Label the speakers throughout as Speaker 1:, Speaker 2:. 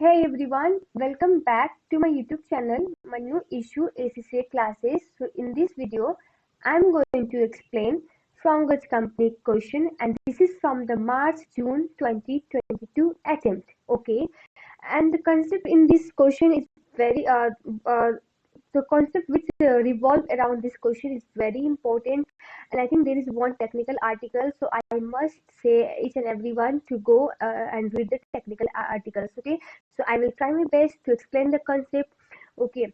Speaker 1: Hey everyone, welcome back to my YouTube channel, my new issue ACCA classes. So in this video, I'm going to explain Frongers Company question, and this is from the March-June 2022 attempt. Okay, and the concept in this question is very uh, the concept which revolve around this question is very important, and I think there is one technical article, so I must say each and everyone to go and read the technical articles. Okay, so I will try my best to explain the concept. Okay,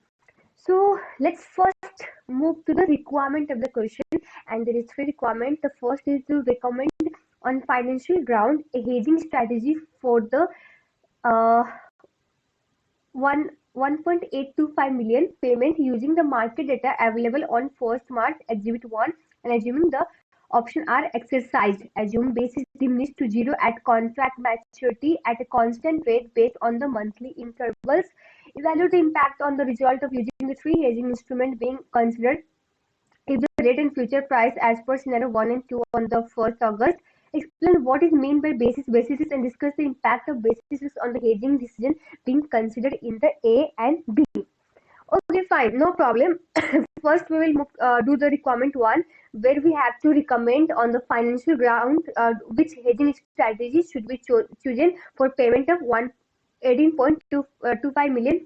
Speaker 1: so let's first move to the requirement of the question, and there is three requirements. The first is to recommend on financial ground a hedging strategy for the uh, 1.825 million payment using the market data available on 1st March Exhibit 1, and assuming the option are exercised. Assume base is diminished to zero at contract maturity at a constant rate based on the monthly intervals. Evaluate the impact on the result of using the three hedging instruments being considered. If the rate and future price as per scenario 1 and 2 on the 1st August, explain what is meant by basis and discuss the impact of basis on the hedging decision being considered in the A and B. Okay, fine, no problem. First, we will do the requirement 1, where we have to recommend on the financial ground which hedging strategy should be chosen for payment of 18.25 million.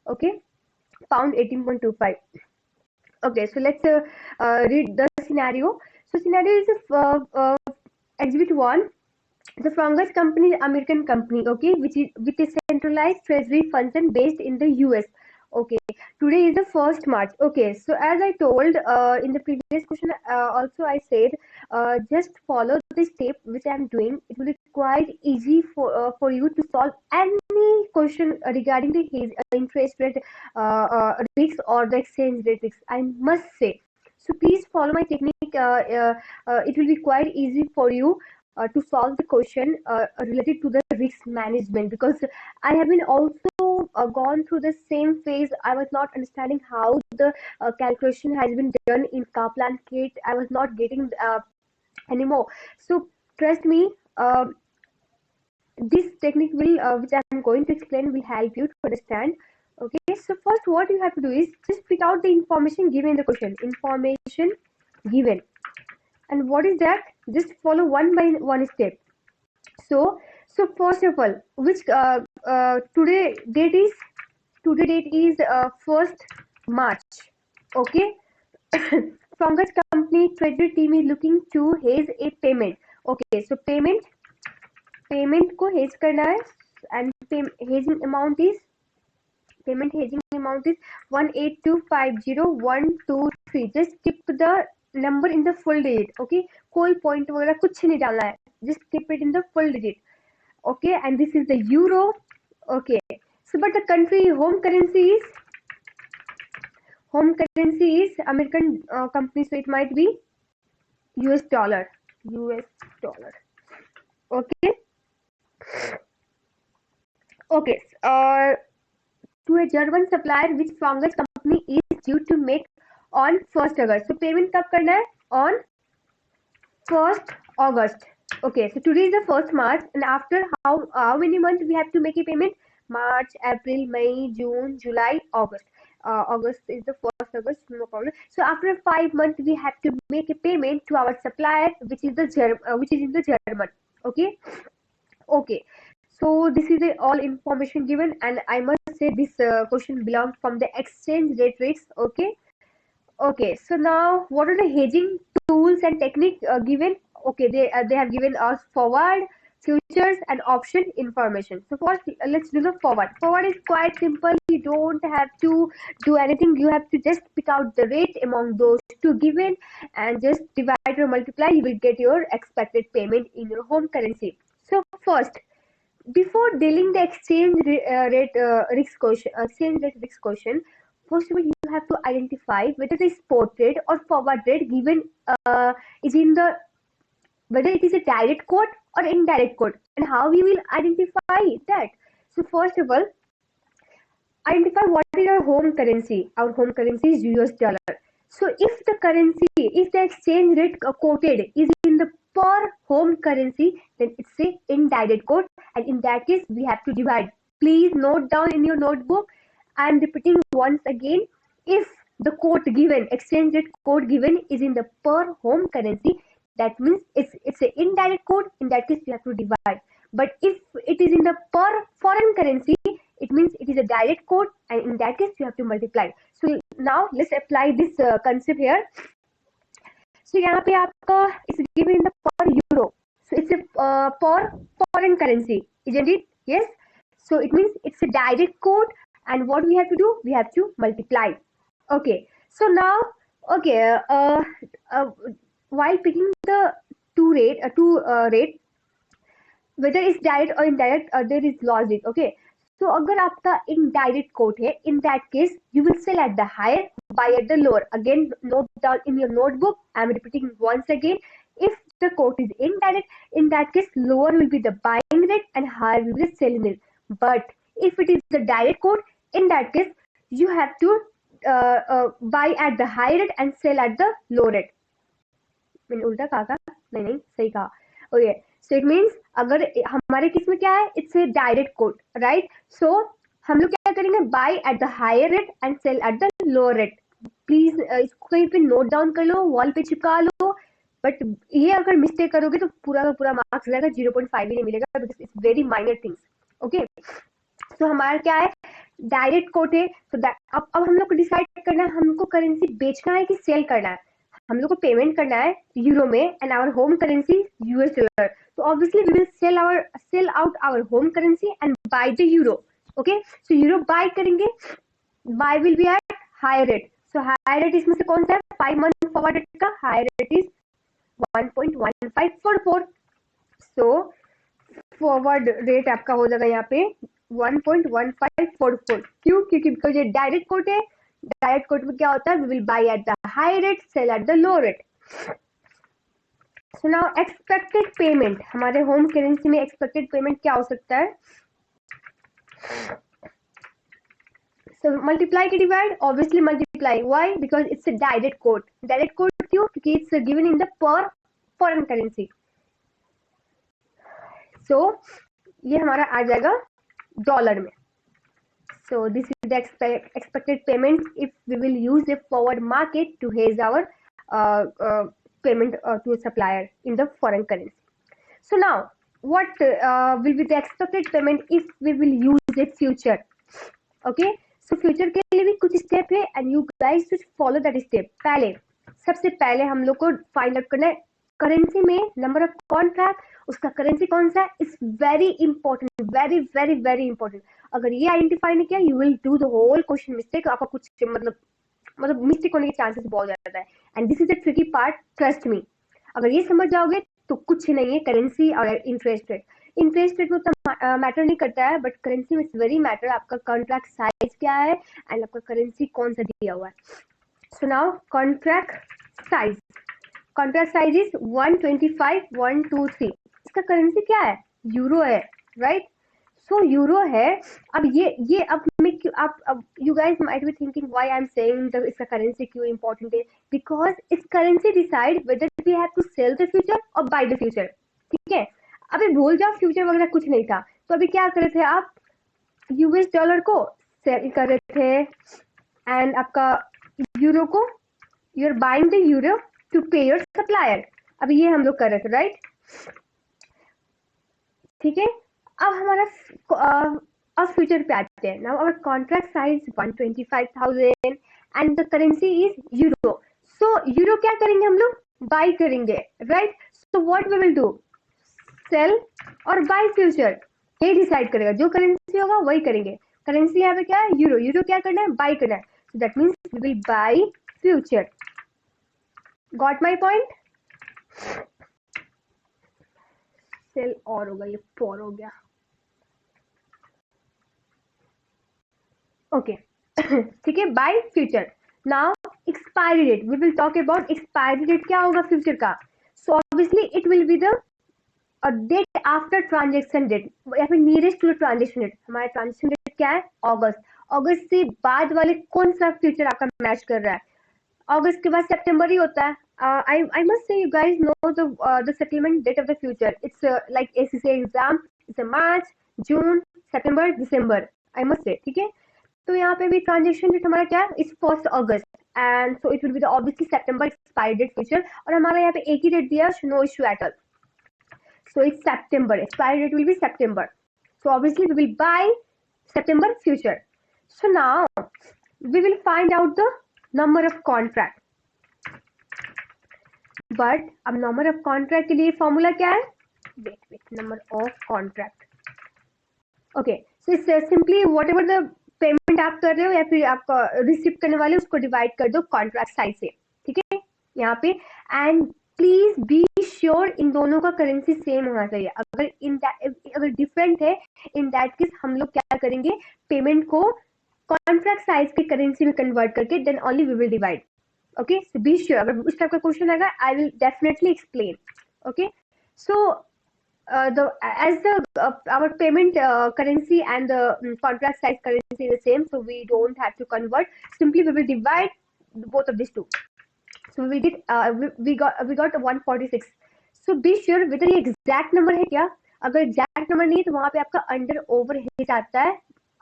Speaker 1: Okay, pound 18.25. Okay, so let's read the scenario. So scenario is exhibit 1. The Frongers Company is American company, okay, which is with a centralized treasury function based in the US. Okay, today is the 1st March. Okay, so as I told in the previous question, also I said just follow the step which I am doing. It will be quite easy for you to solve any question regarding the interest rate risks or the exchange rate risks, I must say. So please follow my technique. It will be quite easy for you to solve the question related to the risk management, because I have been also gone through the same phase. I was not understanding how the calculation has been done in Kaplan kit. I was not getting anymore. So trust me, this technique will which I am going to explain will help you to understand. Okay, so first what you have to do is just pick out the information given in the question. Information given, and what is that? Just follow one by one step. So first of all, which today date is 1st March. Okay. Frongers Company treasury team is looking to hedge a payment. Okay, so payment को hedge करना है, and hedging amount is payment hedging amount is 18250,123. Just tip the number in the full digit. Okay, कोई point वगैरह कुछ नहीं डालना है, just tip it in the full digit. Okay, and this is the euro. Okay, so but the country home currency is American company, so it might be US dollar. Okay. Okay, to a German supplier which Frongers Company is due to make on 1st August. So payment कब करना है? On 1st August. Okay, so today is the 1st March, and after how many months we have to make a payment? March, April, May, June, July, August. August is the 1st August, no problem. So after 5 months we have to make a payment to our supplier, which is in the German. Okay. Okay. So this is all information given, and I must say this question belongs from the exchange rate risks. Okay. Okay, so now what are the hedging tools and technique given? Okay, they have given us forward, futures, and option information. So first, let's do the forward. Forward is quite simple. You don't have to do anything. You have to just pick out the rate among those two given and just divide or multiply. You will get your expected payment in your home currency. So first, before dealing the exchange rate risk question, first of all you have to identify whether the spot rate or forward rate given is in the whether it is a direct quote or indirect quote, and how we will identify that. So first of all, identify what is our home currency. Our home currency is US dollar. So if the exchange rate quoted is in the per home currency, then it's a indirect quote, and in that case we have to divide. Please note down in your notebook. I am repeating once again. If the quote given, exchange rate quote given, is in the per home currency, that means it's an indirect quote. In that case, you have to divide. But if it is in the per foreign currency, it means it is a direct quote, and in that case, you have to multiply. So now let's apply this concept here. So यहाँ पे आपका it's given in the per euro. So it's a per foreign currency, isn't it? Yes. So it means it's a direct quote, and what we have to do? We have to multiply. Okay. So now, okay, while picking the two rate, whether it's direct or indirect, there is logic. Okay. So अगर आपका indirect quote है, in that case you will sell at the higher, buy at the lower. Again, note down in your notebook. I'm repeating once again. If the quote is indirect, in that case lower will be the buying rate and higher will be the selling rate. But if it is the direct quote, in that case you have to buy at the higher rate and sell at the low rate. मैंने उल्टा कहा था? नहीं सही कहा. Okay. So it means अगर हमारे case में क्या है, it's a direct quote, right. So हम लोग क्या करेंगे, buy at the higher rate and sell at the lower rate. Please इसको कहीं पे नोट डाउन कर लो, वॉल पे चिपका लो. बट ये अगर मिस्टेक करोगे तो पूरा का पूरा मार्क्स जाएगा, 0.5 ही नहीं मिलेगा, because it's very minor things. Okay. So हमारा क्या है, डायरेक्ट कोट है. तो अब हम लोग को डिसाइड करना है हमको करेंसी बेचना है कि सेल करना है. हम लोग को पेमेंट करना है यूरो में and our home currency US dollar. तो obviously we will sell out our home currency and buy the euro. Okay. So euro buy करेंगे, buy will be at higher rate. So higher rate इसमें से कौन सा है, 5 month forward rate का higher rate is 1.1544. सो forward rate आपका हो जाएगा यहाँ पे 1.1544. क्यों? क्योंकि बिकॉज ये डायरेक्ट कोट है. डायरेक्ट कोट में क्या होता है, we will buy at the high rate, sell at the low rate. So now expected payment, हमारे होम करेंसी में एक्सपेक्टेड पेमेंट क्या हो सकता है. सो मल्टीप्लाई के divide, obviously multiply. Why? Because it's a direct quote. Direct quote क्यों? क्योंकि it's given in the per foreign currency. So ये हमारा आ जाएगा डॉलर में. So this is the expected payment if we will use a forward market to hedge our payment to a supplier in the foreign currency. So now, what will be the expected payment if we will use a future? Okay. So future के लिए भी कुछ step है and you guys should follow that step. पहले सबसे पहले हम लोग को find out करना है करेंसी में नंबर ऑफ कॉन्ट्रैक्ट, उसका करेंसी कौन सा है. It's very important, very very very important. अगर ये आइडेंटिफाई नहीं किया, you will do the whole question mistake. आपका कुछ मतलब मिस्टेक होने के चांसेस बहुत ज्यादा है. And this is the tricky part, trust me. अगर ये समझ जाओगे तो कुछ नहीं है. करेंसी और इंटरेस्ट रेट, इंटरेस्ट रेट में तो मैटर नहीं करता है, बट करेंसी में इट्स वेरी मैटर. आपका कॉन्ट्रैक्ट साइज क्या है एंड आपका करेंसी कौन सा दिया हुआ है. So now contract size, contract size is 125,123. इसका करेंसी क्या है, यूरो है, राइट. सो यूरो है. अब ये अब मैं अब you guys might be thinking why I am saying इसका करेंसी क्यों इंपॉर्टेंट है. Because it's currency decide whether we have to sell the future और बाय द फ्यूचर. ठीक है. अभी भूल जाओ फ्यूचर वगैरह कुछ नहीं था. तो अभी क्या कर रहे थे आप, यूएस डॉलर को सेल कर रहे थे एंड आपका यूरो को you are buying the euro to pay your supplier. अभी ये हम लोग कर रहे थे, राइट. ठीक है. अब हमारा अब फ्यूचर पे आते हैं. Now our contract size 125,000 and the currency is euro. So euro क्या करेंगे हम लोग, बाय करेंगे, right. So what we will do, sell और बाय फ्यूचर. ये डिसाइड करेगा, जो करेंसी होगा वही करेंगे. करेंसी यहाँ पे क्या है, यूरो. यूरो क्या करना है, बाय करना है. So that means we will buy future. Got my point. Sell और होगा, ये फॉर हो गया. ओके. ठीक है. Buy future. Now expiry date, we will talk about expiry date क्या होगा फ्यूचर का. So obviously it will be the date after transaction date या फिर nearest to the transaction date. हमारा ट्रांजेक्शन डेट क्या है, अगस्त. अगस्त से बाद वाले कौन सा फ्यूचर आपका मैच कर रहा है. अगस्त के बाद सितंबर ही होता है. I must say you guys know the settlement date of the future. It's like SSC exam. It's a March, June, September December I must say, ठीक है। तो यहाँ पे भी ट्रांजेक्शन डेट हमारा क्या है, इस 1 अगस्त, and so it will be the obviously September expiry date future, और हमारा यहाँ पे एक ही डेट दिया, no issue at all. So it's September. Expiry date will be September. So obviously we will buy September future. So now we will find out the number of contract. But अब number of contract के लिए formula क्या है? Wait, number of contract. Okay, so it's simply whatever the payment आप कर रहे हो या फिर आप रिसीव करने वाले उसको डिवाइड कर दो कॉन्ट्रैक्ट साइज से, ठीक है यहाँ पे। And please be sure in दोनों का करेंसी सेम होना चाहिए। अगर डिफरेंट है, इन दैट केस हम लोग क्या करेंगे, पेमेंट को कॉन्ट्रैक्ट साइज के करेंसी में कन्वर्ट करके then only we will divide. Okay, so be sure, अगर उस टाइप का क्वेश्चन आएगा I will definitely explain. Okay, so our payment currency and the contract size currency is the same, so we don't have to convert. Simply we will divide both of these two. So we did we got 146. So be sure whether ये exact number है क्या। अगर exact number नहीं है तो वहाँ पे आपका under overhead आता है,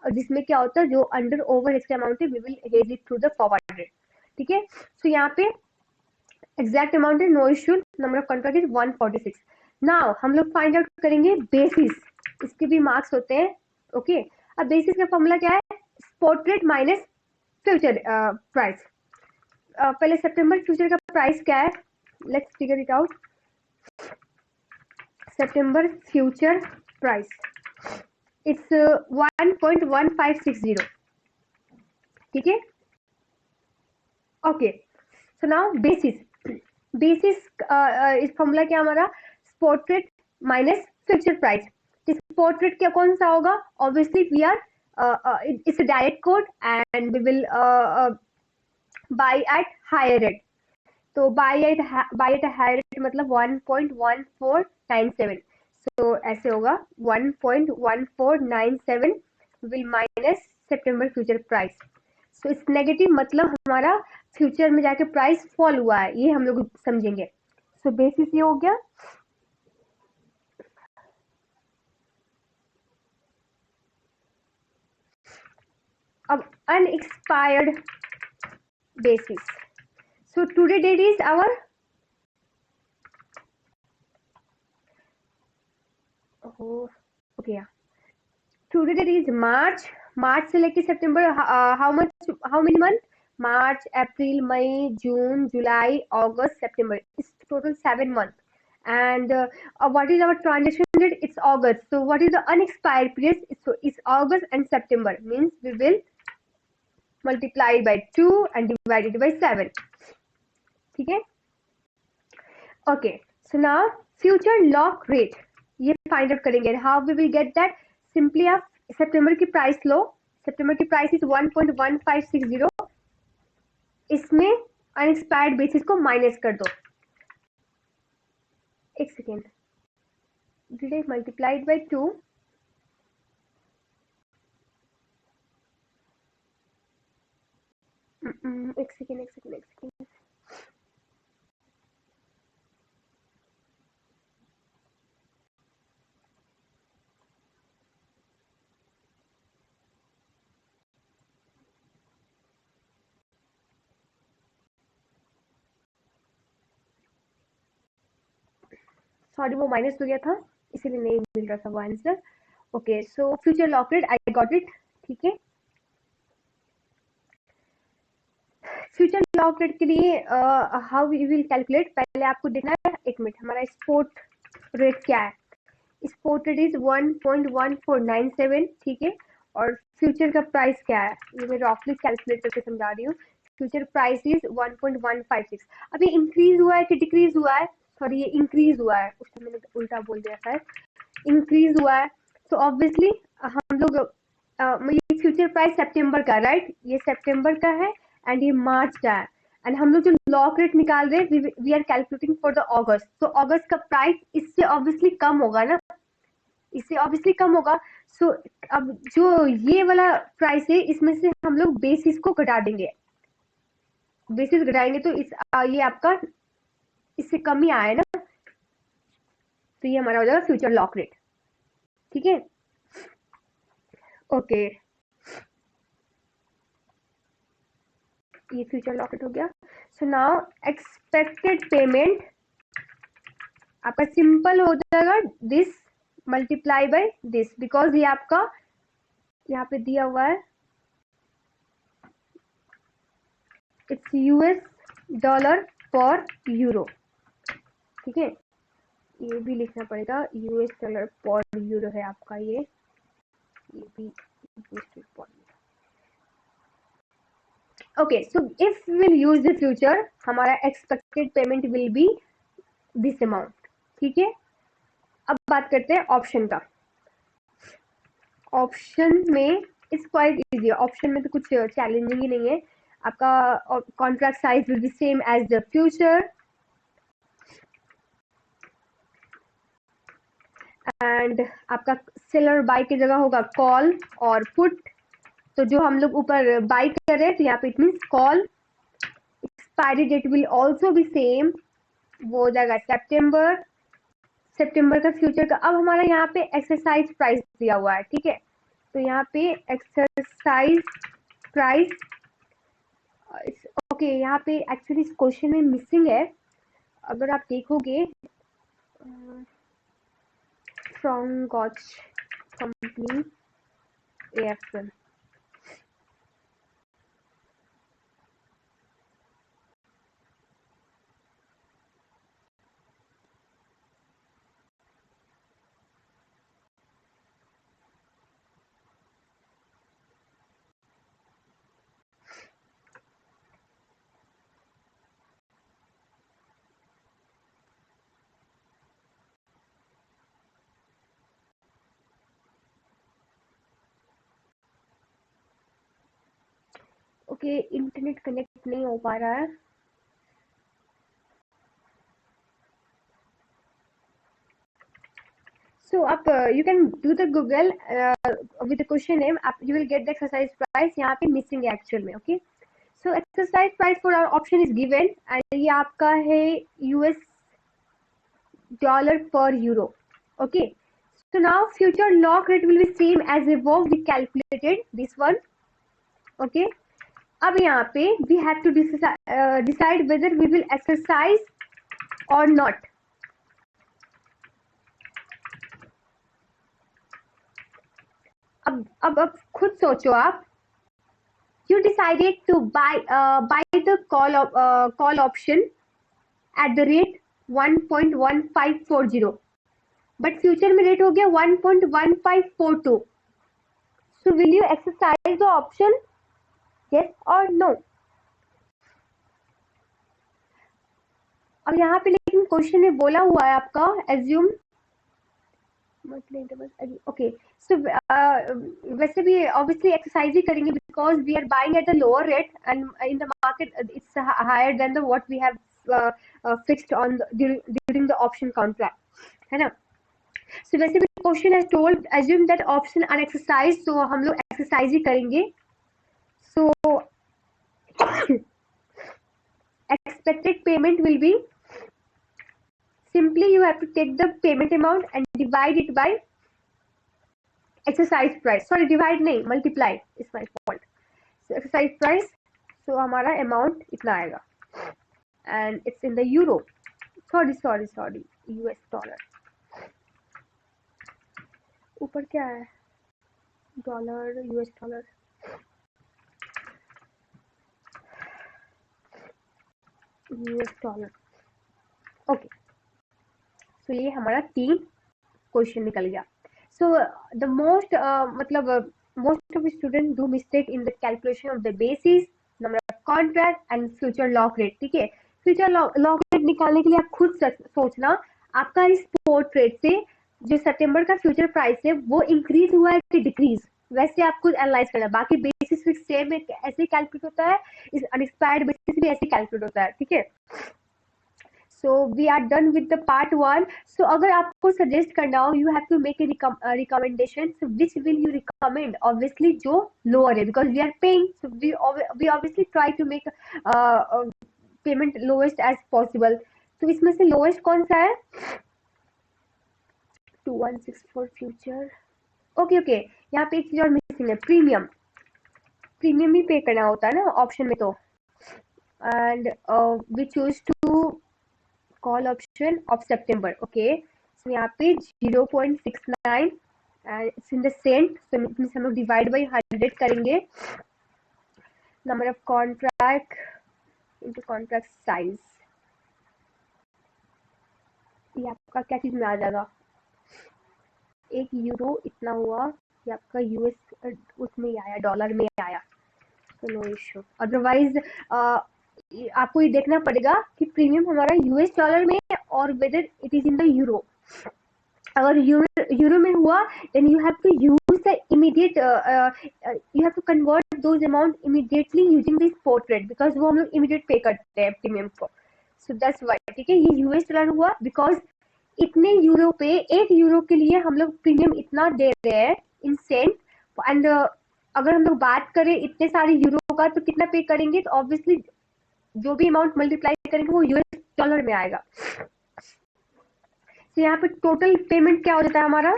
Speaker 1: और जिसमें क्या होता है, जो under overhead का amount है we will hedge it through the forward rate, ठीक है। So यहाँ पे exact amount है, no issue, number of contract is 146. Now हम लोग फाइंड आउट करेंगे बेसिस, इसके भी मार्क्स होते हैं। ओके, अब बेसिस का फॉर्मूला क्या है, spot rate minus future price. पहले सितंबर फ्यूचर का प्राइस क्या है, लेट्स फिगर इट आउट। सितंबर फ्यूचर प्राइस इट्स 1.1560, ठीक है। ओके, सो नाउ बेसिस इस फॉर्मूला क्या हमारा, spot rate minus future price. Spot rate क्या कौन सा होगा, obviously we are it's a direct code and we will buy at higher rate. तो बाय एट हायर रेट मतलब 1.1497। सो ऐसे होगा 1.1497 will minus September future price. So it's negative, मतलब हमारा फ्यूचर में जाके प्राइस फॉल हुआ है, ये हम लोग समझेंगे। सो बेसिस ये हो गया। अब unexpired basis. So today date is our today date is March से लेके सितंबर, how many month, March, April, May, June, July, August, September. It's total 7 months. And what is our transaction date? It's August. So what is the unexpired period? It's August and September, means we will multiply by 2 and divide it by 7, ठीक है। Okay, so now future lock rate ये find out करेंगे। How we will get that, simply आप सितंबर की price लो, सितंबर की price is 1.1560, इसमें unexpired basis को माइनस कर दो। एक second, did I multiplied by 2, एक सेकेंड। सॉरी, वो माइनस हो गया था इसीलिए नहीं मिल रहा था वो answer. Okay, so future lock rate I got it, ठीक है। फ्यूचर लॉक रेट के लिए हाउ वी विल कैलकुलेट, पहले आपको देखना है, एक मिनट, हमारा स्पॉट रेट क्या है। स्पॉट रेट इज 1.1497, ठीक है। और फ्यूचर का प्राइस क्या है, ये मैं रफली कैलकुलेट करके समझा रही हूँ। Future price is 1.156। अभी इंक्रीज हुआ है कि डिक्रीज हुआ है, सॉरी ये इंक्रीज हुआ है, उसको मैंने उल्टा बोल दिया शायद, इंक्रीज हुआ है। तो ऑब्वियसली हम लोग ये फ्यूचर प्राइस सितंबर का, राइट, ये सितंबर का है एंड ये मार्च का है। एंड हम लोग जो लॉक रेट निकाल रहे हैं we are calculating for the August. तो अगस्त का प्राइस इससे ऑब्वियसली कम होगा ना, इससे ऑब्वियसली कम होगा। सो अब जो ये वाला प्राइस है इसमें से हम लोग बेसिस को घटा देंगे, बेसिस घटाएंगे तो ये आपका इससे कम ही आया ना, तो ये हमारा हो जाएगा फ्यूचर लॉक रेट, ठीक है। ओके, ये फ्यूचर लॉकेट हो गया. सो नाउ एक्सपेक्टेड पेमेंट आपका सिंपल हो जाएगा this multiply by this, because ये आपका यहाँ पे दिया हुआ है, it's US dollar for euro. ठीक है, ये भी लिखना पड़ेगा, यूएस डॉलर फॉर यूरो है आपका ये भी. Okay, so if will use the future, हमारा expected payment will be this amount. ठीक है, अब बात करते हैं ऑप्शन का. ऑप्शन में इट्स क्वाइट इजी. ऑप्शन में तो कुछ चैलेंजिंग ही नहीं है. आपका contract size will be same as the future, and आपका सेलर बाय की जगह होगा कॉल और पुट. तो जो हम लोग ऊपर बाय कर रहे हैं तो यहाँ पे it means call. Expiry date will also be same, वो हो जाएगा सितंबर. सितंबर का फ्यूचर का. अब हमारा यहाँ पे एक्सरसाइज प्राइस दिया हुआ है. ठीक है, तो यहाँ पे एक्सरसाइज प्राइस ओके, यहाँ पे एक्चुअली इस क्वेश्चन में मिसिंग है. अगर आप देखोगे from Gotch company AFL, okay, internet connect नहीं हो पा रहा है. So up you can do the Google with the question name. You will get the exercise price. यहाँ पे missing है actual में. Okay. So exercise price for our option is given and ये आपका है US dollar per euro. Okay. So now future lock rate will be same as above. We calculated this one. Okay. अब यहाँ पे we have to decide whether we will exercise or not. अब खुद सोचो आप. You decided to buy the call option at the rate 1.1540, but future में rate हो गया 1.1542. So will you exercise the option? Yes or no? अब यहाँ पे लेकिन क्वेश्चन में बोला हुआ है आपका assume ओके. सो वैसे भी ऑब्वियसली एक्सरसाइज ही करेंगे because we are buying at the lower rate and in the market it's higher than the what we have fixed on during the option contract, है ना. सो वैसे भी question has told assume that option are exercise, तो हम लोग exercise ही करेंगे. So expected payment will be simply you have to take the payment amount and divide it by exercise price. Sorry, divide नहीं, multiply is my fault. So exercise price, so हमारा amount इतना आएगा and it's in the euro. Sorry, US dollar. ऊपर क्या है? Dollar, US dollar. US dollar. Okay, तो ये हमारा 3 क्वेश्चन निकल गया. So the most most of the students do mistake in the calculation of the basis, number of contract and future lock rate. ठीक है, future lock rate निकालने के लिए आप खुद सोचना आपका इस स्पॉट रेट से जो सितंबर का फ्यूचर प्राइस है वो इंक्रीज हुआ है कि डिक्रीज, वैसे आपको एनालाइज करना. बाकी बेसिस फिक्स सेम ऐसे कैलकुलेट होता है, इस अनएक्सपायर्ड बेसिस भी ऐसे कैलकुलेट होता है. ठीक है, so we are done with the part 1. so अगर आपको suggest करना हो you have to make a recommendation. so which will you recommend? obviously जो lower है because we are paying, so we obviously try to make payment lowest as possible. तो इसमें से lowest कौन सा है? 2164 future. ओके ओके, यहाँ पे एक चीज और मिसिंग है, प्रीमियम। प्रीमियम भी पे करना होता है ना ऑप्शन में तो। And we choose to call option of September. Okay, so यहाँ पे 0.69 and it's in the cent, तो हम लोग डिवाइड बाई 100 करेंगे, number of contract into contract size. ये आपका क्या चीज में आ जाएगा, 1 यूरो इतना हुआ, ये आपका यूएस उसमें ही आया, डॉलर में आया, तो नो इशू। अदरवाइज आपको ये देखना पड़ेगा कि प्रीमियम हमारा यूएस डॉलर में है और whether it is in the euro. अगर यूरो में हुआ then you have to use the immediate, you have to convert those amount immediately using the spot rate, because वो हम लोग इमीडिएट पे करते हैं प्रीमियम को। सो दैट्स व्हाई, ठीक है, ये यूएस डॉलर हुआ बिकॉज इतने यूरो पे, 1 यूरो के लिए हम लोग प्रीमियम इतना दे रहे हैं इन सेंट। एंड अगर हम लोग बात करें इतने सारे यूरो का तो कितना पे करेंगे, तो ऑब्वियसली जो भी अमाउंट मल्टीप्लाई करेंगे वो यूएस डॉलर में आएगा। तो यहाँ पे टोटल पेमेंट क्या हो जाता है हमारा,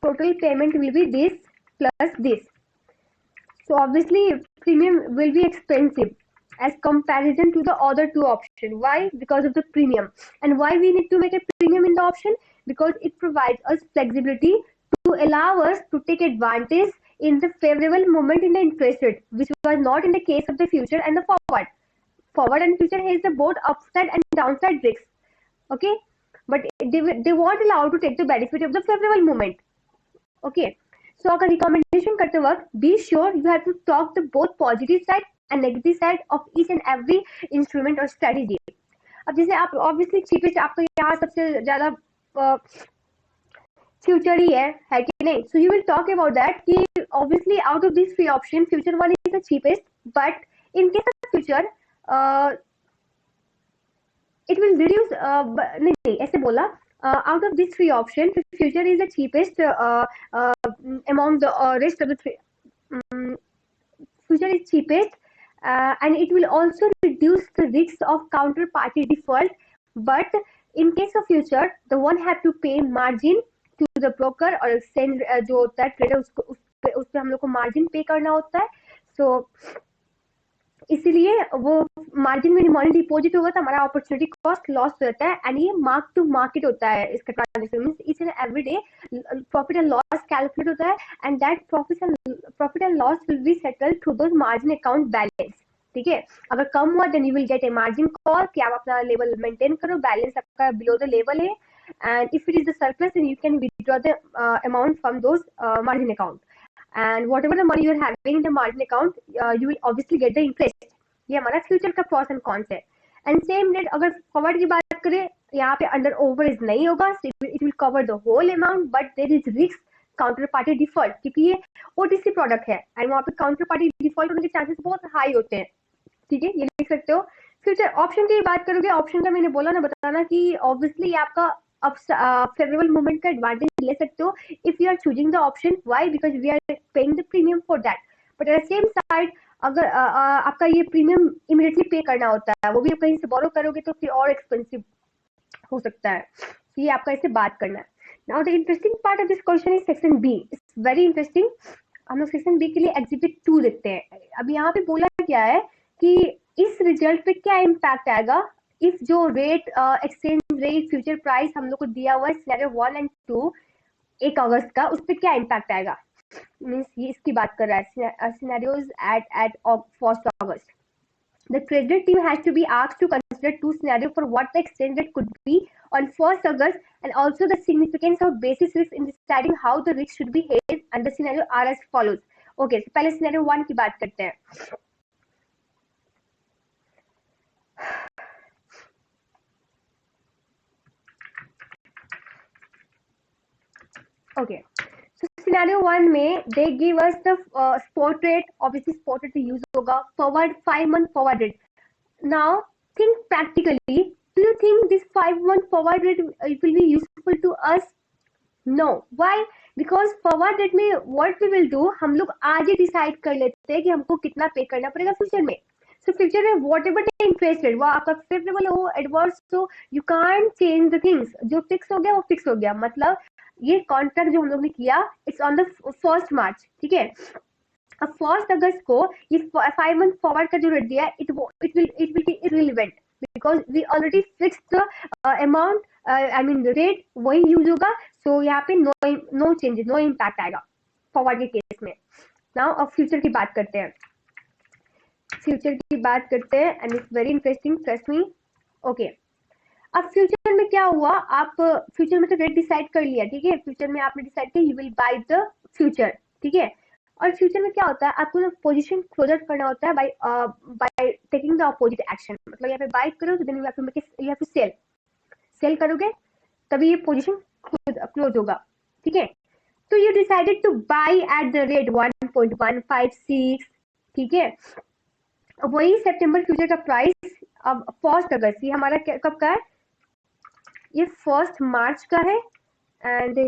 Speaker 1: total payment will be this plus this. So obviously premium will be expensive as comparison to the other two option. Why? Because of the premium. And why we need to make a premium in the option? Because it provides us flexibility to allow us to take advantage in the favorable moment in the interest rate, which was not in the case of the future and the forward. Forward and future has the both upside and downside risks. Okay, but they won't allow to take the benefit of the favorable moment. Okay, so अगर recommendation करते वक्त be sure you have to talk the both positive side and negative side of each and every instrument और strategy. अब जैसे आप obviously cheapest, आपका यहाँ सबसे ज्यादा फ्यूचर ही है कि नहीं, so you will talk about that कि obviously out of this 3 option future one is the cheapest, but in case of future it will reduce, नहीं ऐसे बोला, out of these 3 options future is the cheapest among the rest of the 3, future is cheapest, and it will also reduce the risks of counterparty default, but in case of future the one have to pay margin to the broker और send जो होता है trader उस पे हम लोग को margin पे करना होता है। सो इसीलिए वो मार्जिन में मनी डिपॉजिट होगा तो हमारा अपॉर्चुनिटी कॉस्ट लॉस रहता है, एंड ये मार्क टू मार्केट होता है इसका transaction means each and every day profit and loss calculate होता है, and that profit and loss will be settled through those margin account balance. ठीक है, अगर कम हुआ then you will get a margin call कि आप अपना लेवल मेंटेन करो, बैलेंस आपका बिलो द लेवल है, and if it is the surplus then you can withdraw the amount from those margin account, and whatever the money you are having in the margin account, you will obviously get the interest। ये हमारा future का pros and cons है। And same rate अगर forward की बात करें, यहाँ पे अंडर ओवरेज नहीं होगा, it will cover the whole amount, but there is risk counter party default, क्योंकि ये ओटीसी प्रोडक्ट है एंड वहाँ पे काउंटर पार्टी डिफॉल्ट होने के चांसेस बहुत हाई होते हैं। ठीक है, ये लिख सकते हो। फ्यूचर ऑप्शन की बात करोगे, ऑप्शन का मैंने बोला ना, बताना कि ऑब्वियसली आपका अब फेवरेबल मूवमेंट का एडवांटेज ले सकते हो if you are choosing the option. Why? Because we are paying the premium for that, but at the same side अगर आपका ये प्रीमियम इमीडिएटली पे करना होता है, वो भी आप कहीं से बोरो करोगे तो फिर और एक्सपेंसिव हो सकता है। ये आपका इससे बात करना है। Now the interesting part of this question is section B. It's very interesting. हम लोग सेक्शन बी के लिए एग्जिबिट 2 देखते हैं। अब यहाँ पे बोला क्या है कि इस रिजल्ट पे क्या इम्पैक्ट आएगा इफ जो rate exchange rate future price हम लोग को दिया हुआ है सिनेरियो 1 एंड 2 1 अगस्त का, उस पर क्या इम्पैक्ट आएगा। मीन्स ये इसकी बात कर रहा है, scenarios eight 1 August। The treasury team has to be asked to consider 2 scenarios for what the exchange rate could be on 1 August, and also the significance of basis risk in deciding how the risk should be hedged, and the scenario are as follows. Okay, so पहले scenario 1 की बात करते हैं। Okay, so scenario 1 में they give us the spot rate, obviously spot rate use होगा, forward 5-month forward rate. Now think practically, do you think this 5-month forward rate it will be useful to us? No. Why? Because forward rate में what we will do, हम लोग आज ही decide कर लेते हैं कि हमको कितना पे करना पड़ेगा फ्यूचर में। सो फ्यूचर में what ever the interest rate, वो आपका फेवरेबल हो एडवर्स हो, you can't change the things. जो फिक्स हो गया वो फिक्स हो गया। मतलब ये कॉन्ट्रैक्ट जो हम लोग ने किया इट्स ऑन द 1 मार्च, ठीक है। अब 1 अगस्त को ये 5 मंथ फॉरवर्ड का जो रेट दिया है it will be irrelevant because we already fix the amount, I mean rate वही यूज होगा। सो यहाँ पे नो चेंजेस, नो इम्पैक्ट आएगा फॉरवर्ड के केस में। नाउ अब फ्यूचर की बात करते हैं, फ्यूचर की बात करते हैं and it's very interesting, trust me. Okay, अब फ्यूचर में क्या हुआ, आप फ्यूचर में तो रेट डिसाइड कर लिया, ठीक है। फ्यूचर में आपने डिसाइड किया you will buy the future, ठीक है। और फ्यूचर में क्या होता है, आपको ना पोजीशन क्लोज आउट करना होता है by taking the opposite action. मतलब यहाँ पे बाय करो तो then you have to sell, sell करोगे तभी ये पोजीशन क्लोज होगा, ठीक है। तो you decided to buy at the rate 1.156, ठीक है। वही सितंबर फ्यूचर का प्राइस अब 1 अगस्त, ये हमारा कब का है, ये 1 मार्च का है एंड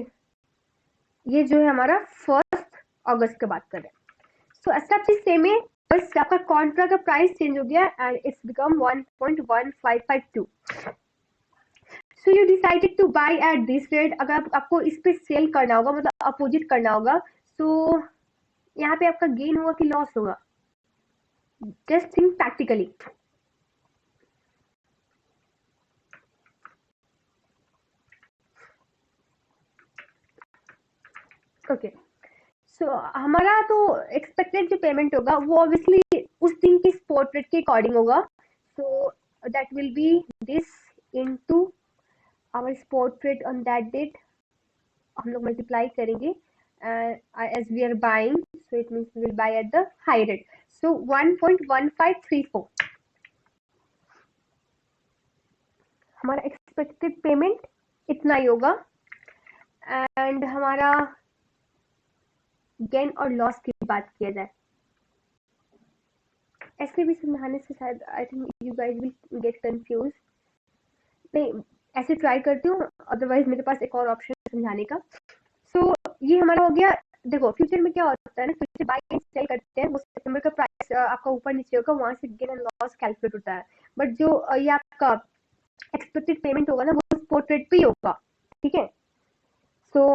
Speaker 1: ये जो है हमारा 1 अगस्त की बात कर रहे हैं। सो सब चीज सेम है, बस आपका कॉन्ट्रा का प्राइस चेंज हो गया and it's become 1.1552। So you decided to buy at this rate. अगर आपको इस पे सेल करना होगा, मतलब अपोजिट करना होगा, तो यहाँ पे आपका गेन होगा कि लॉस होगा, just think practically. Okay, so हमारा तो एक्सपेक्टेड जो पेमेंट होगा वो ऑब्वियसली उस दिन की स्पॉट रेट के अकॉर्डिंग होगा। So that will be this into our spot rate on that date, हम लोग मल्टीप्लाई करेंगे as we are buying, so it means we will buy at the high rate, so 1.1534 हमारा expected payment इतना ही होगा। And हमारा gain और loss की बात किया जाए, ऐसे भी समझाने से शायद I think you guys will get confuse. नहीं, ऐसे ट्राई करती हूँ, अदरवाइज मेरे पास एक और ऑप्शन समझाने का। सो ये हमारा हो गया। देखो फ्यूचर में क्या होता है ना, फ्यूचर बाय एंड सेल करते हैं, वो सितंबर का प्राइस आपका ऊपर नीचे होगा, वहां से गेन एंड लॉस कैलकुलेट होता है। बट जो ये आपका एक्सपेक्टेड पेमेंट होगा ना, वो स्पॉट रेट पे ही होगा, ठीक है। सो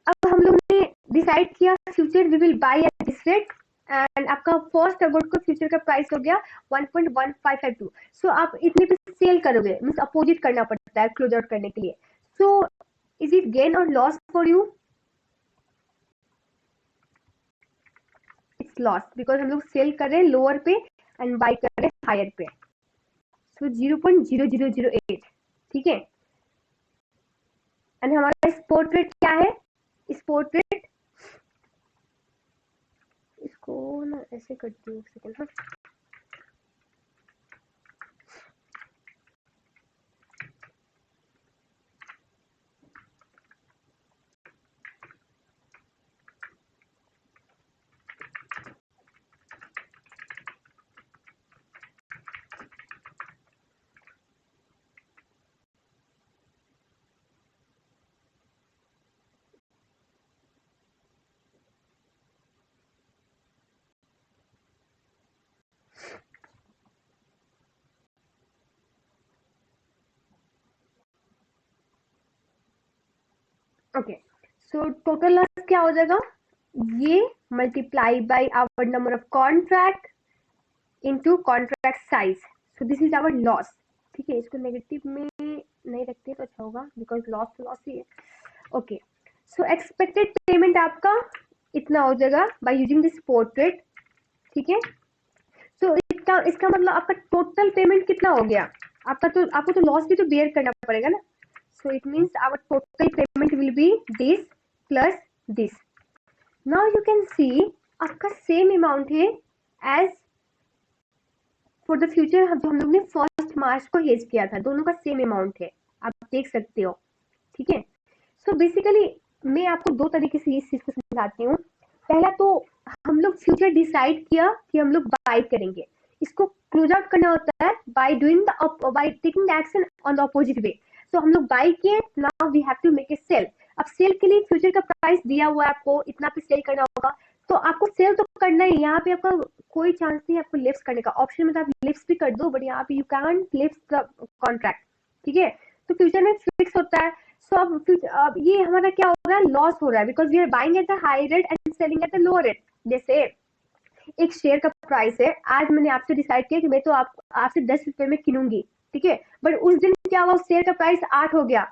Speaker 1: अब हम लोग ने डिसाइड किया future we will buy at this rate and आपका 1 अगस्त को फ्यूचर का प्राइस हो गया 1.1552। सो आप इतने पे सेल करोगे, मीन्स अपोजिट करना पड़ता है क्लोज आउट करने के लिए। सो इज इट गेन और loss for you? It's loss, because हम लोग सेल कर रहे हैं लोअर पे एंड बाय कर रहे हैं हायर पे। सो 0.0008, ठीक है। एंड हमारा स्पॉट रेट क्या है, स्पॉट रेट इसको ना ऐसे करती हूँ, एक सेकेंड। हाँ, ओके। सो टोटल लॉस क्या हो जाएगा, ये multiply by our number of contract into contract size, so this is our loss, ठीक है। इसको नेगेटिव में नहीं रखते तो अच्छा होगा, बिकॉज लॉस तो लॉस ही है। ओके, सो एक्सपेक्टेड पेमेंट आपका इतना हो जाएगा by using this spot rate, ठीक है। सो इसका मतलब आपका टोटल पेमेंट कितना हो गया, आपको तो लॉस भी तो बेयर करना पड़ेगा ना। So it means our total payment will be this plus this. Now you can see आपका सेम अमाउंट है एज फॉर द फ्यूचर, जो हम लोग ने 1 मार्च को हेज किया था, दोनों का सेम अमाउंट है, आप देख सकते हो, ठीक है। सो बेसिकली मैं आपको दो तरीके से इस चीज को समझाती हूँ। पहला तो हम लोग फ्यूचर डिसाइड किया कि हम लोग बाय करेंगे, इसको क्लोज आउट करना होता है by taking the action on the opposite way. So हम लोग बाय किए, now we have to make a sale. अब सेल के लिए फ्यूचर का प्राइस दिया हुआ है, आपको इतना पे सेल करना होगा, तो आपको सेल तो करना है। यहाँ पे आपका कोई चांस नहीं है आपको लिफ्ट करने का, ऑप्शन में तो आप लिफ्ट भी कर दो, बट यहाँ पे you can lift the contract, ठीक है। तो फ्यूचर में फिक्स होता है। सो अब ये हमारा क्या हो रहा है, लॉस हो रहा है, because we are buying at the high rate and selling at the lower rate. जैसे एक शेयर का प्राइस है, आज मैंने आपसे डिसाइड किया कि मैं तो आपसे 10 रुपए में किनूंगी, ठीक है, बट उस दिन क्या हुआ, उस शेयर का प्राइस 8 हो गया।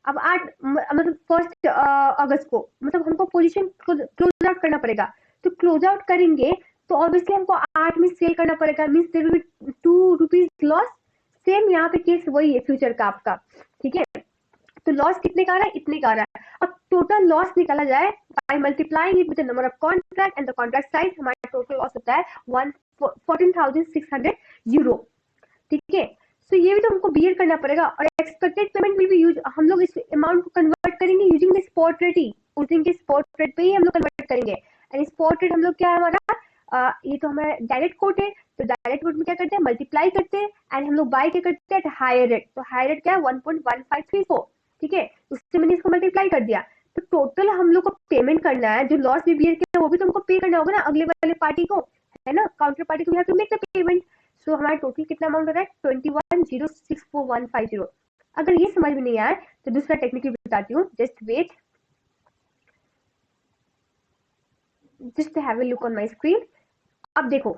Speaker 1: अब 8 मतलब 1 अगस्त को, मतलब हमको पोजीशन क्लोज आउट करना पड़ेगा। तो क्लोज आउट करेंगे तो ऑब्वियसली हमको 8 में सेल करना पड़ेगा, means there will be 2 rupees loss. Same यहाँ पे केस वही है फ्यूचर का आपका, ठीक है। तो लॉस कितने का आ रहा है, इतने का आ रहा है। अब टोटल लॉस निकाला जाए by multiplying it with the number of contract and the contract size, हमारा टोटल लॉस होता है 14,600 यूरो, ठीक है। सो ये भी तो हमको बियर करना पड़ेगा। और expected payment will B use, हम लोग इस अमाउंट को कन्वर्ट करेंगे यूजिंग द स्पॉट रेट ही, उस दिन के स्पॉट रेट पे ही हम लोग कन्वर्ट करेंगे। एंड स्पॉट रेट हम लोग क्या है हमारा, ये तो हमारा डायरेक्ट कोट है, तो डायरेक्ट कोट में क्या करते हैं, मल्टीप्लाई करते हैं एंड हम लोग बाय क्या करते हैं, हायर रेट। तो हायर रेट क्या है, 1.1534, ठीक है, उससे मैंने इसको मल्टीप्लाई कर दिया। तो टोटल हम लोग को पेमेंट करना है, जो लॉस भी बियर किया वो भी तो हमको पे करना होगा ना अगले वाले पार्टी को, है ना, काउंटर पार्टी को, we have to make the payment. So हमारा टोटल कितना अमाउंट हो रहा है, 21,064,150। अगर ये समझ में नहीं आए तो दूसरा टेक्निक बताती हूँ, just wait, just have a look on my screen. अब देखो,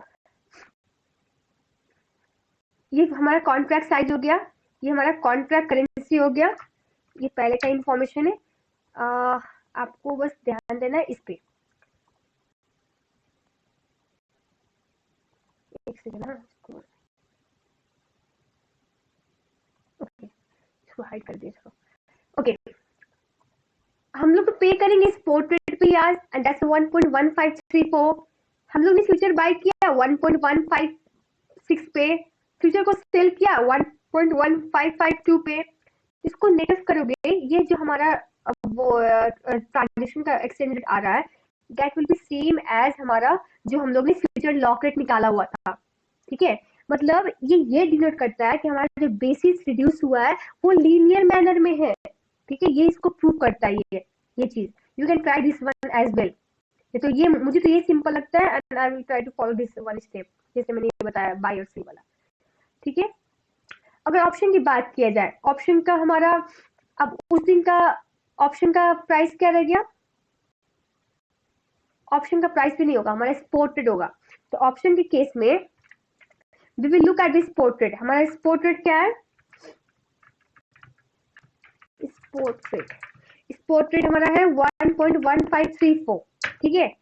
Speaker 1: ये हमारा कॉन्ट्रैक्ट साइज हो गया, ये हमारा कॉन्ट्रैक्ट करेंसी हो गया, ये पहले का इंफॉर्मेशन है। आपको बस ध्यान देना है इस पे, एक सेकंड ना, ओके इसको हाइड कर दिया। ओके, हम लोग तो पे करेंगे स्पॉट रेट पे यार, एंड दैट्स 1.1534। हम लोग ने फ्यूचर बाय किया 1.156 पे, फ्यूचर को सेल किया 1.1552 पे। इसको नेगेटिव करोगे, ये जो हमारा वो ट्रांजेक्शन का एक्सचेंज रेट आ रहा है, that will be same as हमारा जो हम लोग ने फ्यूचर लॉक रेट निकाला हुआ था, ठीक है। मतलब ये डिनोट करता है कि हमारा जो बेसिस रिड्यूस हुआ है वो लीनियर मैनर में है, ठीक है, ये इसको प्रूव करता है ये चीज। You can try this one as well. तो ये मुझे तो ये सिंपल लगता है and I will try to follow this one step, जैसे मैंने ये बताया बाय और सेल वाला, ठीक है। अगर ऑप्शन की बात किया जाए, ऑप्शन का हमारा अब उस दिन का ऑप्शन का प्राइस क्या रह गया, ऑप्शन का प्राइस भी नहीं होगा, हमारा स्पॉट रेट होगा। तो ऑप्शन के केस में we will look at the spot rate. हमारा स्पॉट रेट क्या है, स्पॉट रेट हमारा है 1.1534, ठीक है।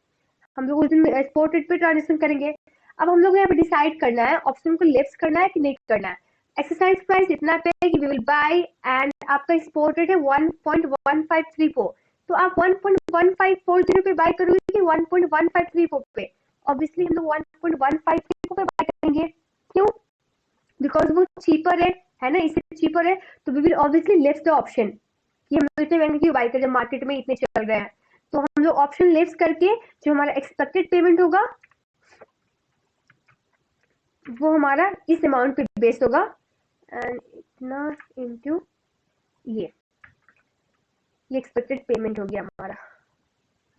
Speaker 1: हम लोग उस दिन स्पॉट रेट पे ट्रांजेक्शन करेंगे। अब हम लोग यहाँ पे डिसाइड करना है ऑप्शन को लेफ्ट करना है कि नहीं करना है। एक्सरसाइज प्राइस इतना पे है कि वी विल बाय, एंड आपका स्पॉट रेट है 1.1534, तो आप 1.1540 पे बाय करोगे कि 1.1534 पे, ऑब्वियसली हम लोग 1.154 पे बाय करेंगे। क्यों, बिकॉज वो चीपर है ना, इससे चीपर है, तो we will obviously left the option कि हम इतने महंगे क्यों बाय करें, मार्केट में इतने चल रहे हैं। तो हम लोग ऑप्शन लेफ्ट करके जो हमारा एक्सपेक्टेड पेमेंट होगा वो हमारा इस अमाउंट पे बेस्ड होगा, एंड इतना इनटू ये एक्सपेक्टेड पेमेंट हो गया हमारा,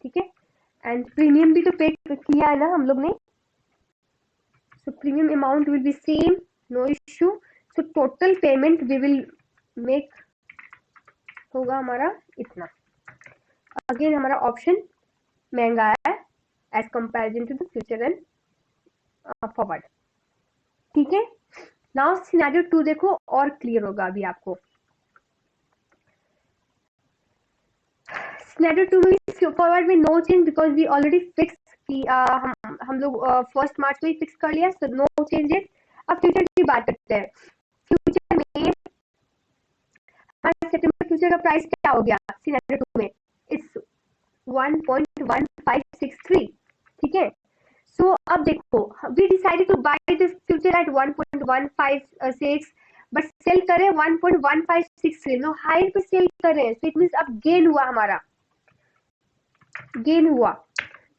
Speaker 1: ठीक है। एंड प्रीमियम भी तो पे किया है ना हम लोग ने, so premium amount will be same, no issue. So total payment we will make होगा हमारा इतना। अगेन हमारा ऑप्शन महंगा है as comparison to the future and forward, ठीक है। नाउ सिनेरियो 2 देखो और क्लियर होगा अभी आपको। सिनेरियो 2 में फॉरवर्ड में no change, because we already fix कि हम लोग 1 मार्च को ही फिक्स कर लिया, सो नो चेंजेस। अब फ्यूचर की बात करते हैं। फ्यूचर में सितंबर फ्यूचर का प्राइस क्या हो गया सिनेरियो 2 में, इट्स 1.1563, ठीक है। सो अब देखो, we decided to buy this future at 1.156, but sell करें 1.1563, नो हायर पे सेल करें, सो इट मींस अब गेन हुआ, हमारा गेन हुआ।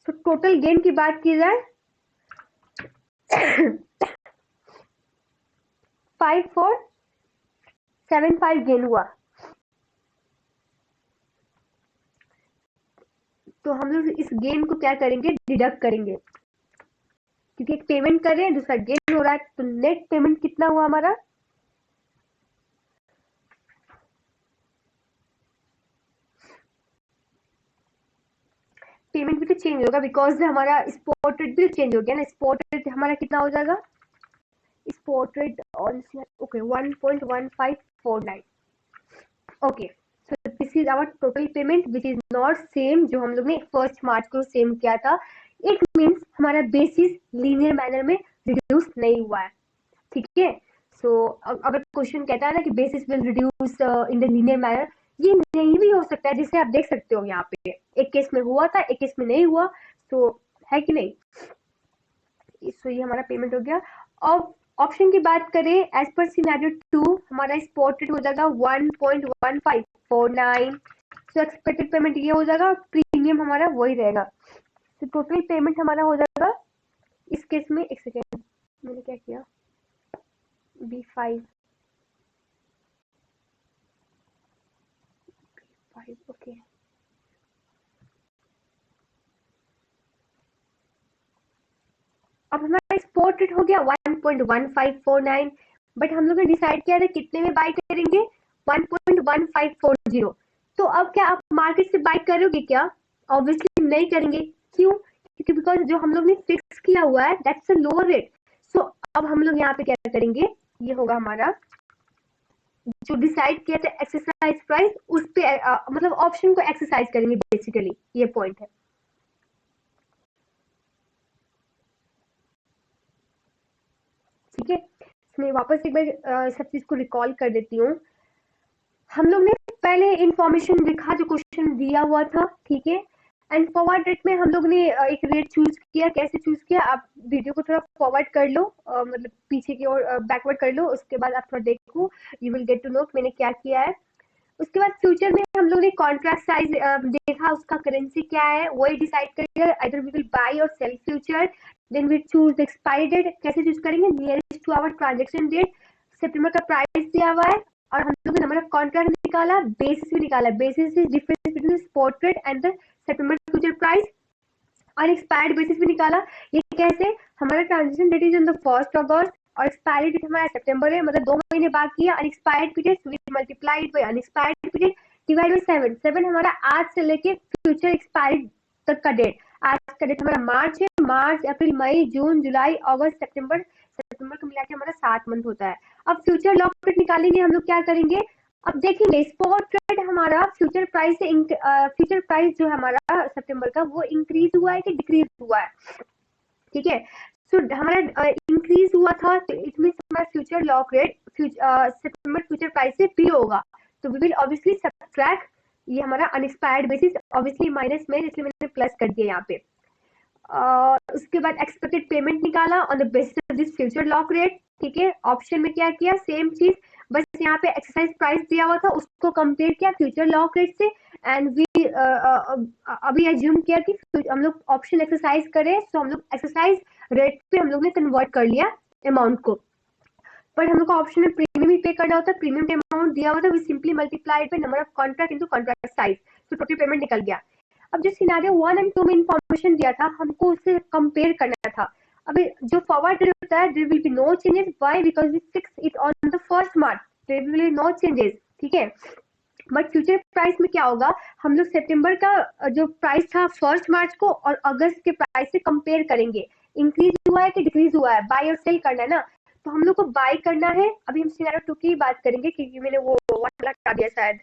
Speaker 1: सो टोटल गेन की बात की जाए 5475 गेन हुआ। तो हम लोग इस गेन को क्या करेंगे, डिडक्ट करेंगे, क्योंकि एक पेमेंट कर रहे हैं, दूसरा गेन हो रहा है। तो नेट पेमेंट कितना हुआ हमारा, पेमेंट भी तो चेंज होगा बिकॉज हमारा स्पॉट रेट भी चेंज हो गया ना। स्पॉट रेट हमारा कितना हो जाएगा, spot rate on okay 1.1549। Okay, so this is our total payment which is not same जो हम लोग ने 1 मार्च को सेम किया था। इट मीन्स हमारा बेसिस लीनियर मैनर में रिड्यूस नहीं हुआ है, ठीक है। सो अगर क्वेश्चन कहता है ना कि basis will reduce in the linear manner, ये नहीं भी हो सकता है, जिसे आप देख सकते हो यहाँ पे एक केस में हुआ था, एक केस में नहीं हुआ, तो है कि नहीं। सो ये हमारा पेमेंट हो गया। अब ऑप्शन की बात करें, एज पर सिनेरियो 2 हमारा स्पॉट रेट हो जाएगा 1.1549। सो एक्सपेक्टेड पेमेंट ये हो जाएगा, प्रीमियम हमारा वही रहेगा। तो टोटल पेमेंट हमारा हो जाएगा इस केस में, एक सेकेंड मैंने क्या किया, B5 ओके। अब हमारा स्पॉट रेट हो गया 1.1549, बट हम लोग ने डिसाइड किया था कितने में बाय करेंगे, 1.1540। तो अब क्या आप मार्केट से बाय करोगे क्या, ऑब्वियसली नहीं करेंगे। क्यों, क्योंकि बिकॉज जो हम लोग ने फिक्स किया हुआ है दैट्स अ लोअर रेट। सो अब हम लोग यहाँ पे क्या करेंगे, ये होगा हमारा जो डिसाइड किया था एक्सरसाइज प्राइस, उस पे मतलब ऑप्शन को एक्सरसाइज करेंगे बेसिकली, ये पॉइंट है। ठीक है, मैं वापस एक बार सब चीज को रिकॉल कर देती हूँ। हम लोग ने पहले इंफॉर्मेशन लिखा जो क्वेश्चन दिया हुआ था, ठीक है। एंड फॉरवर्ड रेट में हम लोग ने एक रेट चूज किया। कैसे चूज किया, आप वीडियो को थोड़ा फॉरवर्ड कर लो, मतलब पीछे की ओर बैकवर्ड कर लो, उसके बाद आप थोड़ा देखो, you will get to know मैंने क्या किया है। उसके बाद फ्यूचर में हम लोग ने कॉन्ट्रैक्ट साइज देखा, उसका करेंसी क्या है वही डिसाइड करेंगे, आइदर वी विल बाय और sell future. Then we choose the expiry date, कैसे चूज करेंगे, nearest to our transaction date. सितंबर का प्राइस दिया हुआ है और हम लोग ने नंबर ऑफ कॉन्ट्रैक्ट निकाला, बेसिस भी निकाला। Basis is difference between spot rate and the September future price, और एक्सपायर्ड बेसिस भी निकाला। ये कैसे, हमारा transaction date is on the 1 August और एक्सपायरी डेट हमारा सितंबर है, मतलब 2 महीने बाकी है। Unexpired period we multiplied by unexpired period divide by 7। 7 हमारा आज से लेके फ्यूचर एक्सपायरी तक का डेट। आज का डेट हमारा मार्च है, मार्च अप्रैल मई जून जुलाई अगस्त सितंबर, सितंबर को मिला के हमारा 7 मंथ होता है। अब फ्यूचर लॉक रेट निकालेंगे हम लोग, क्या करेंगे, अब देखेंगे स्पॉट रेट हमारा फ्यूचर प्राइस से फ्यूचर प्राइस जो हमारा सितंबर का वो इंक्रीज हुआ है कि डिक्रीज हुआ है, ठीक है। सो हमारा इंक्रीज हुआ था, तो इट मींस हमारा फ्यूचर लॉक रेट सितंबर फ्यूचर प्राइस से भी होगा। तो वी विल ऑब्वियसली सब्ट्रैक्ट, ये हमारा अनएक्सपायर्ड बेसिस ऑब्वियसली माइनस में, इसलिए मैंने प्लस कर दिया यहाँ पे। उसके बाद एक्सपेक्टेड पेमेंट निकाला on the basis of this future lock rate, ठीक है। ऑप्शन में क्या किया, सेम चीज, बस यहाँ पे एक्सरसाइज प्राइस दिया हुआ था उसको कंपेयर किया फ्यूचर लॉक रेट से। एंड वी अभी एज्यूम किया कि हम लोग ऑप्शन एक्सरसाइज करें, तो हम लोग एक्सरसाइज रेट पे हम लोग ने कन्वर्ट कर लिया अमाउंट को। पर हम लोग को ऑप्शन में प्रीमियम ही पे करना होता है, प्रीमियम का अमाउंट दिया हुआ था, we simply multiplied by number of contract into contract size, तो टोटल पेमेंट निकल गया। अब जो सिनेरियो 1 एंड 2 में इंफॉर्मेशन दिया था, हमको उससे कंपेयर करना था। अभी जो फॉरवर्ड रेट होता है, there will be no changes, why, because we fix it on the 1 March, there will be no changes, ठीक है। बट फ्यूचर प्राइस में क्या होगा, हम लोग सितंबर का जो प्राइस था 1 मार्च को और अगस्त के प्राइस से कंपेयर करेंगे, इंक्रीज हुआ है कि डिक्रीज हुआ है, बाय और सेल करना है ना। तो हम लोग को बाय करना है। अभी हम सिनेरियो 2 की बात करेंगे क्योंकि मैंने वो वाला हटा दिया शायद,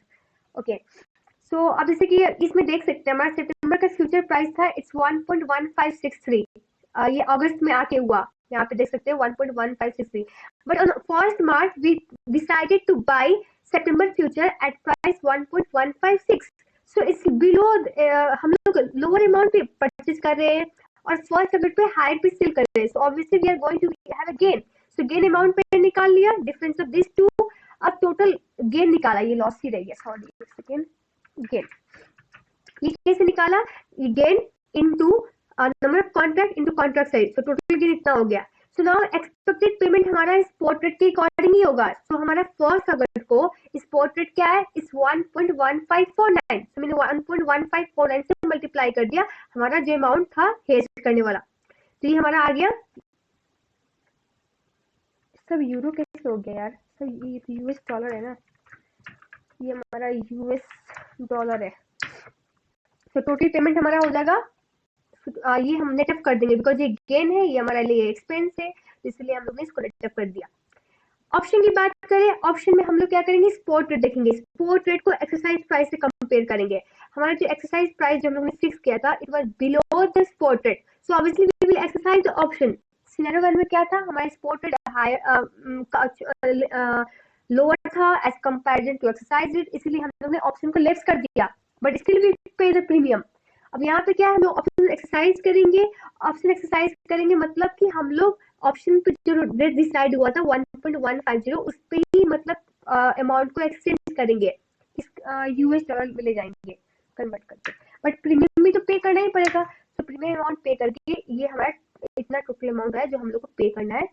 Speaker 1: ओके। सो अब जैसे कि इसमें देख सकते हैं, हमारा सितंबर का फ्यूचर प्राइस था इट्स 1.1563, ये अगस्त में आके हुआ, यहाँ पे देख सकते हैं 1.1563। But on 1 March we decided to buy September future at price 1.156। So it's below, हम लोग लोअर अमाउंट पे परचेज कर रहे हैं और फर्स्ट अगस्त पे हायर पे सेल कर रहे हैं, so obviously we are going to have a gain. So gain amount पे निकाल लिया, डिफरेंस ऑफ दिस टू। अब टोटल गेन निकाला, ये लॉस ही रह गया, सॉरी एक सेकेंड, गेन ये कैसे निकाला, ये gain into number of contract into contract size, तो टोटल गेन इतना हो गया। सो नाउ एक्सपेक्टेड पेमेंट हमारा स्पॉट रेट के अकॉर्डिंग ही होगा। सो हमारा 1 अगस्त को स्पॉट रेट क्या है, इस 1.1549, सो मैंने 1.1549 से मल्टीप्लाई कर दिया हमारा जो अमाउंट था हेज करने वाला, तो ये हमारा आ गया। सब यूरो कैसे हो गया यार, सब ये यूएस डॉलर है ना, ये हमारा यूएस डॉलर है। तो टोटल पेमेंट हमारा हो जाएगा ये हम नेट ऑफ कर देंगे बिकॉज ये गेन है, ये हमारे लिए एक्सपेंस है, इसलिए हम लोग ने इसको नेट ऑफ कर दिया। ऑप्शन की बात करें, ऑप्शन में हम लोग क्या करेंगे, स्पॉट रेट देखेंगे, स्पॉट रेट को एक्सरसाइज प्राइस से कंपेयर करेंगे। हमारा जो एक्सरसाइज प्राइस जो हम लोग ने फिक्स किया था, it was below the spot rate, so obviously we will exercise the option. Scenario 1 में क्या था, हमारा स्पॉट रेट हायर लोअर था as comparison to exercise rate, इसलिए हम लोग ने ऑप्शन को लेफ्ट कर दिया, but still we pay the premium. अब यहाँ पे क्या है, हम लोग ऑप्शन एक्सरसाइज करेंगे, ऑप्शन एक्सरसाइज करेंगे मतलब कि हम लोग ऑप्शन पे जो रेट डिसाइड हुआ था 1.150 उस पे ही मतलब अमाउंट को एक्सचेंज करेंगे, इस यूएस डॉलर में ले जाएंगे कन्वर्ट करके, बट प्रीमियम भी तो पे करना ही पड़ेगा, तो प्रीमियम अमाउंट पे करके ये हमारा इतना टोटल अमाउंट है जो हम लोग को पे करना है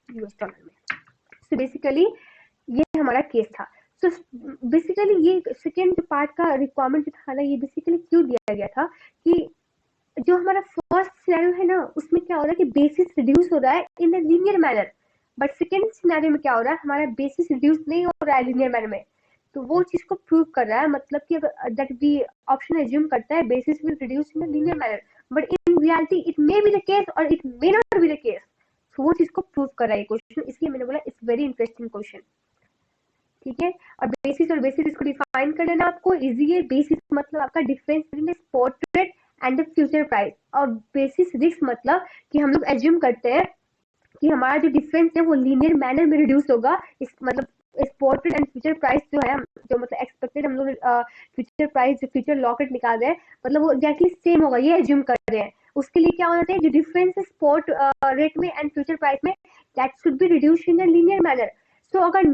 Speaker 1: यूएस डॉलर में। सो बेसिकली ये हमारा केस था। सो बेसिकली ये सेकेंड पार्ट का रिक्वायरमेंट जो था ना, ये बेसिकली क्यों दिया गया था कि जो हमारा फर्स्ट सिनेरियो है ना, उसमें क्या हो रहा है कि बेसिस रिड्यूस हो रहा है in a linear manner, but second scenario में क्या हो रहा है, हमारा बेसिस रिड्यूस नहीं हो रहा है लीनियर मैनर में, तो वो चीज को प्रूव कर रहा है, मतलब कि दैट दी ऑप्शन एज्यूम करता है basis will reduce in a linear manner, but in reality it may be the case और it may not be the case. तो वो चीज को प्रूव कर रहा है क्वेश्चन, इसलिए मैंने बोला इट्स वेरी इंटरेस्टिंग क्वेश्चन। ठीक है, और बेसिस इसको डिफाइन कर लेना आपको इजी है। बेसिस मतलब आपका difference between spot rate and the future price, और बेसिस रिस्क मतलब कि हम लोग एज्यूम करते हैं कि हमारा जो डिफरेंस है वो लीनियर मैनर में रिड्यूस होगा, इस मतलब spot rate and future price जो है, जो मतलब एक्सपेक्टेड हम लोग फ्यूचर प्राइस जो फ्यूचर लॉकेट निकाल रहे हैं, मतलब वो एग्जैक्टली सेम होगा, ये एज्यूम कर रहे हैं। उसके लिए क्या होना चाहिए, जो डिफरेंस है स्पॉट रेट में एंड फ्यूचर प्राइस में, that should be reduce in a linear manner. So अगर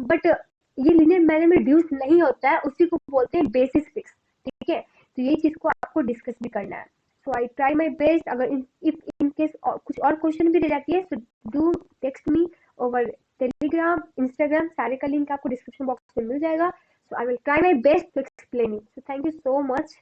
Speaker 1: बट ये लीनियर मैनर में रिड्यूस नहीं होता है, उसी को बोलते हैं बेसिस फिक्स। ठीक है, तो ये चीज को आपको डिस्कस भी करना है। So I try my best. अगर इफ इन केस कुछ और क्वेश्चन भी रह जाती है, so do text me over Telegram, Instagram, सारे का लिंक आपको डिस्क्रिप्शन बॉक्स में मिल जाएगा। So I will try my best to explain you. So thank you so much.